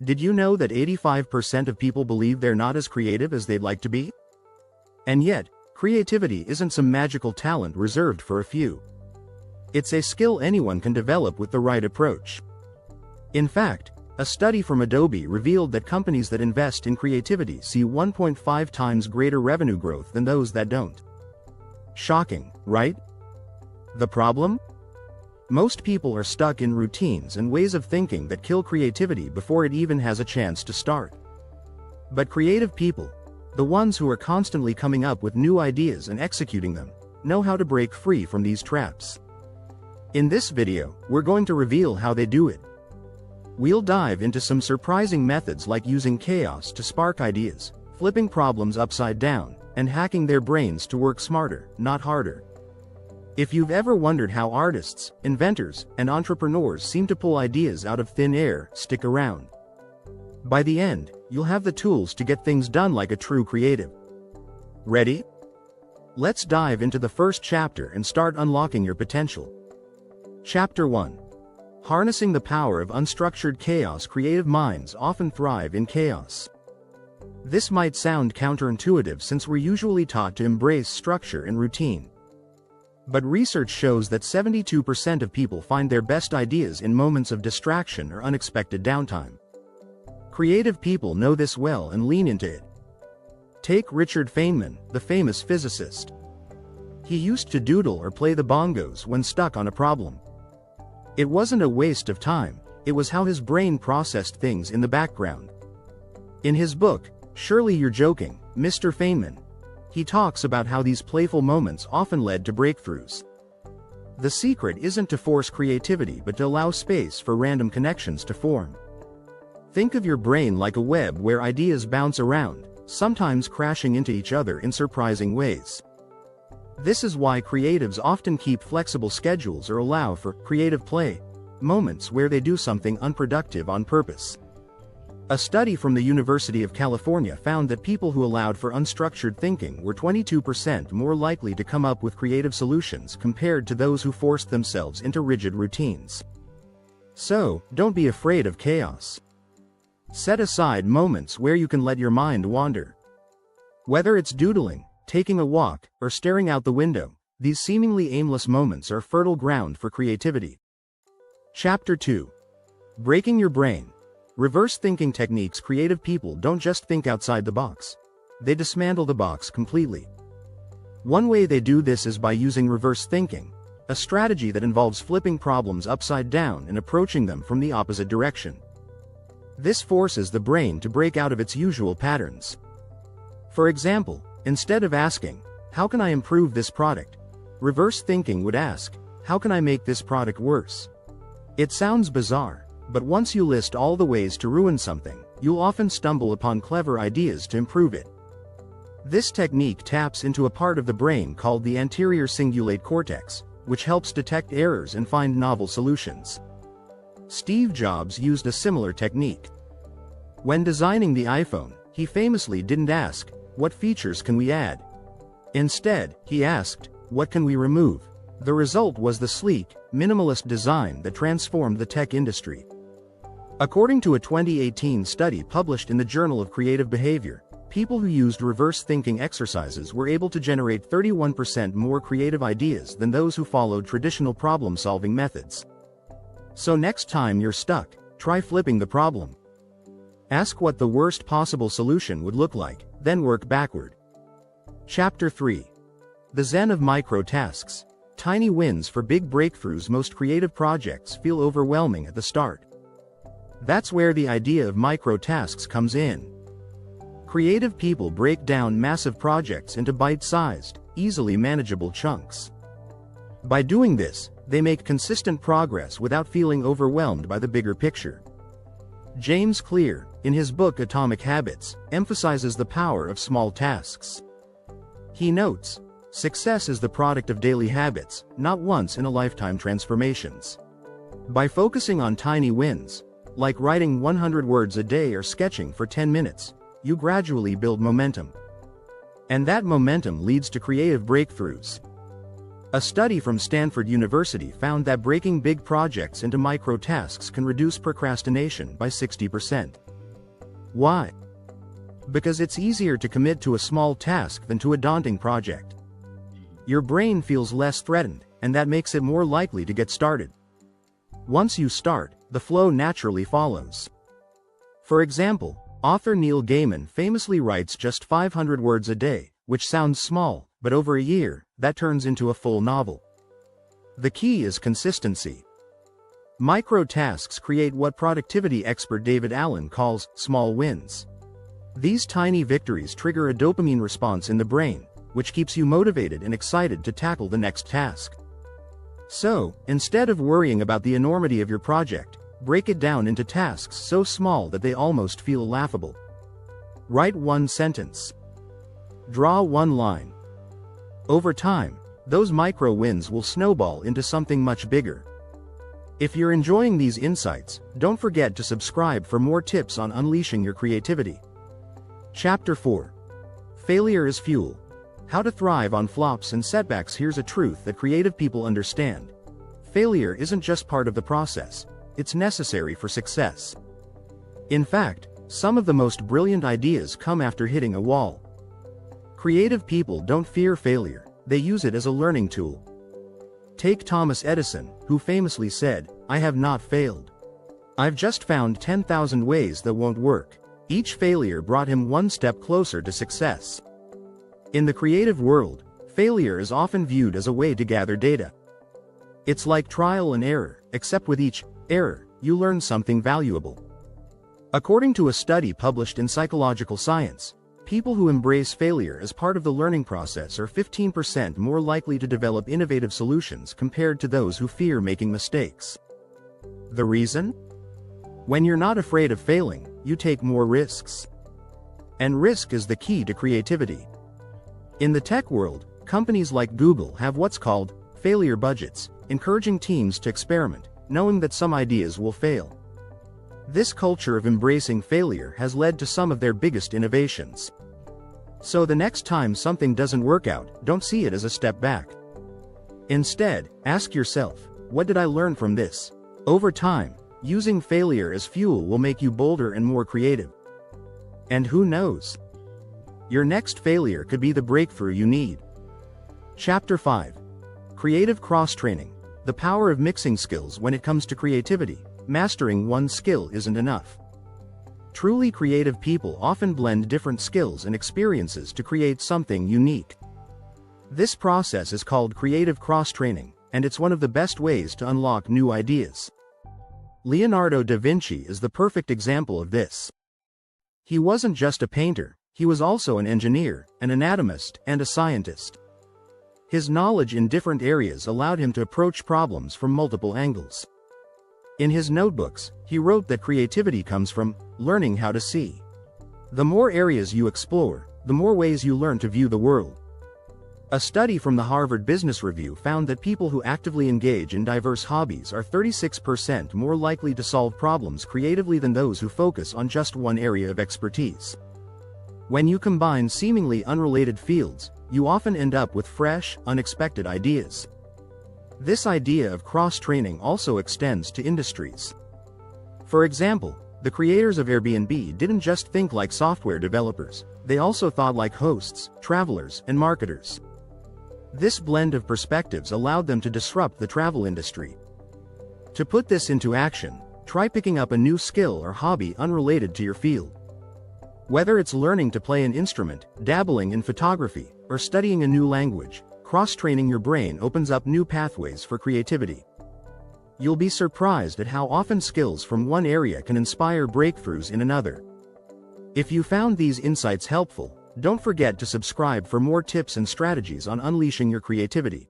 Did you know that 85% of people believe they're not as creative as they'd like to be? And yet, creativity isn't some magical talent reserved for a few. It's a skill anyone can develop with the right approach. In fact, a study from Adobe revealed that companies that invest in creativity see 1.5 times greater revenue growth than those that don't. Shocking, right? The problem? Most people are stuck in routines and ways of thinking that kill creativity before it even has a chance to start. But creative people, the ones who are constantly coming up with new ideas and executing them, know how to break free from these traps. In this video, we're going to reveal how they do it. We'll dive into some surprising methods like using chaos to spark ideas, flipping problems upside down, and hacking their brains to work smarter, not harder. If you've ever wondered how artists, inventors, and entrepreneurs seem to pull ideas out of thin air, stick around. By the end, you'll have the tools to get things done like a true creative. Ready? Let's dive into the first chapter and start unlocking your potential. Chapter 1. Harnessing the power of unstructured chaos. Creative minds often thrive in chaos. This might sound counterintuitive since we're usually taught to embrace structure and routine. But research shows that 72% of people find their best ideas in moments of distraction or unexpected downtime. Creative people know this well and lean into it. Take Richard Feynman, the famous physicist. He used to doodle or play the bongos when stuck on a problem. It wasn't a waste of time, it was how his brain processed things in the background. In his book, Surely You're Joking, Mr. Feynman, he talks about how these playful moments often led to breakthroughs. The secret isn't to force creativity but to allow space for random connections to form. Think of your brain like a web where ideas bounce around, sometimes crashing into each other in surprising ways. This is why creatives often keep flexible schedules or allow for creative play, moments where they do something unproductive on purpose. A study from the University of California found that people who allowed for unstructured thinking were 22% more likely to come up with creative solutions compared to those who forced themselves into rigid routines. So, don't be afraid of chaos. Set aside moments where you can let your mind wander. Whether it's doodling, taking a walk, or staring out the window, these seemingly aimless moments are fertile ground for creativity. Chapter 2. Breaking your brain. Reverse thinking techniques. Creative people don't just think outside the box. They dismantle the box completely. One way they do this is by using reverse thinking, a strategy that involves flipping problems upside down and approaching them from the opposite direction. This forces the brain to break out of its usual patterns. For example, instead of asking, "How can I improve this product?" reverse thinking would ask, "How can I make this product worse?" It sounds bizarre, but once you list all the ways to ruin something, you'll often stumble upon clever ideas to improve it. This technique taps into a part of the brain called the anterior cingulate cortex, which helps detect errors and find novel solutions. Steve Jobs used a similar technique. When designing the iPhone, he famously didn't ask, "What features can we add?" Instead, he asked, "What can we remove?" The result was the sleek, minimalist design that transformed the tech industry. According to a 2018 study published in the Journal of Creative Behavior, people who used reverse thinking exercises were able to generate 31% more creative ideas than those who followed traditional problem-solving methods. So next time you're stuck, try flipping the problem. Ask what the worst possible solution would look like, then work backward. Chapter 3. The Zen of Micro Tasks. Tiny wins for big breakthroughs. Most creative projects feel overwhelming at the start. That's where the idea of micro tasks comes in. Creative people break down massive projects into bite-sized, easily manageable chunks. By doing this, they make consistent progress without feeling overwhelmed by the bigger picture. James Clear, in his book Atomic Habits, emphasizes the power of small tasks. He notes, "Success is the product of daily habits, not once-in-a-lifetime transformations." By focusing on tiny wins, like writing 100 words a day or sketching for 10 minutes, you gradually build momentum. And that momentum leads to creative breakthroughs. A study from Stanford University found that breaking big projects into micro tasks can reduce procrastination by 60%. Why? Because it's easier to commit to a small task than to a daunting project. Your brain feels less threatened, and that makes it more likely to get started. Once you start, the flow naturally follows. For example, author Neil Gaiman famously writes just 500 words a day, which sounds small, but over a year, that turns into a full novel. The key is consistency. Micro tasks create what productivity expert David Allen calls small wins. These tiny victories trigger a dopamine response in the brain, which keeps you motivated and excited to tackle the next task. So, instead of worrying about the enormity of your project, break it down into tasks so small that they almost feel laughable. Write one sentence. Draw one line. Over time, those micro wins will snowball into something much bigger. If you're enjoying these insights, don't forget to subscribe for more tips on unleashing your creativity. Chapter 4. Failure is Fuel. How to thrive on flops and setbacks. Here's a truth that creative people understand. Failure isn't just part of the process, it's necessary for success. In fact, some of the most brilliant ideas come after hitting a wall. Creative people don't fear failure, they use it as a learning tool. Take Thomas Edison, who famously said, "I have not failed. I've just found 10,000 ways that won't work." Each failure brought him one step closer to success. In the creative world, failure is often viewed as a way to gather data. It's like trial and error, except with each error, you learn something valuable. According to a study published in Psychological Science, people who embrace failure as part of the learning process are 15% more likely to develop innovative solutions compared to those who fear making mistakes. The reason? When you're not afraid of failing, you take more risks. And risk is the key to creativity. In the tech world, companies like Google have what's called failure budgets, encouraging teams to experiment, knowing that some ideas will fail. This culture of embracing failure has led to some of their biggest innovations. So the next time something doesn't work out, don't see it as a step back. Instead, ask yourself, what did I learn from this? Over time, using failure as fuel will make you bolder and more creative. And who knows? Your next failure could be the breakthrough you need. Chapter 5. Creative Cross-Training. The power of mixing skills. When it comes to creativity, mastering one skill isn't enough. Truly creative people often blend different skills and experiences to create something unique. This process is called creative cross-training, and it's one of the best ways to unlock new ideas. Leonardo da Vinci is the perfect example of this. He wasn't just a painter, he was also an engineer, an anatomist, and a scientist. His knowledge in different areas allowed him to approach problems from multiple angles. In his notebooks, he wrote that creativity comes from learning how to see. The more areas you explore, the more ways you learn to view the world. A study from the Harvard Business Review found that people who actively engage in diverse hobbies are 36% more likely to solve problems creatively than those who focus on just one area of expertise. When you combine seemingly unrelated fields, you often end up with fresh, unexpected ideas. This idea of cross-training also extends to industries. For example, the creators of Airbnb didn't just think like software developers, they also thought like hosts, travelers, and marketers. This blend of perspectives allowed them to disrupt the travel industry. To put this into action, try picking up a new skill or hobby unrelated to your field. Whether it's learning to play an instrument, dabbling in photography, or studying a new language, cross-training your brain opens up new pathways for creativity. You'll be surprised at how often skills from one area can inspire breakthroughs in another. If you found these insights helpful, don't forget to subscribe for more tips and strategies on unleashing your creativity.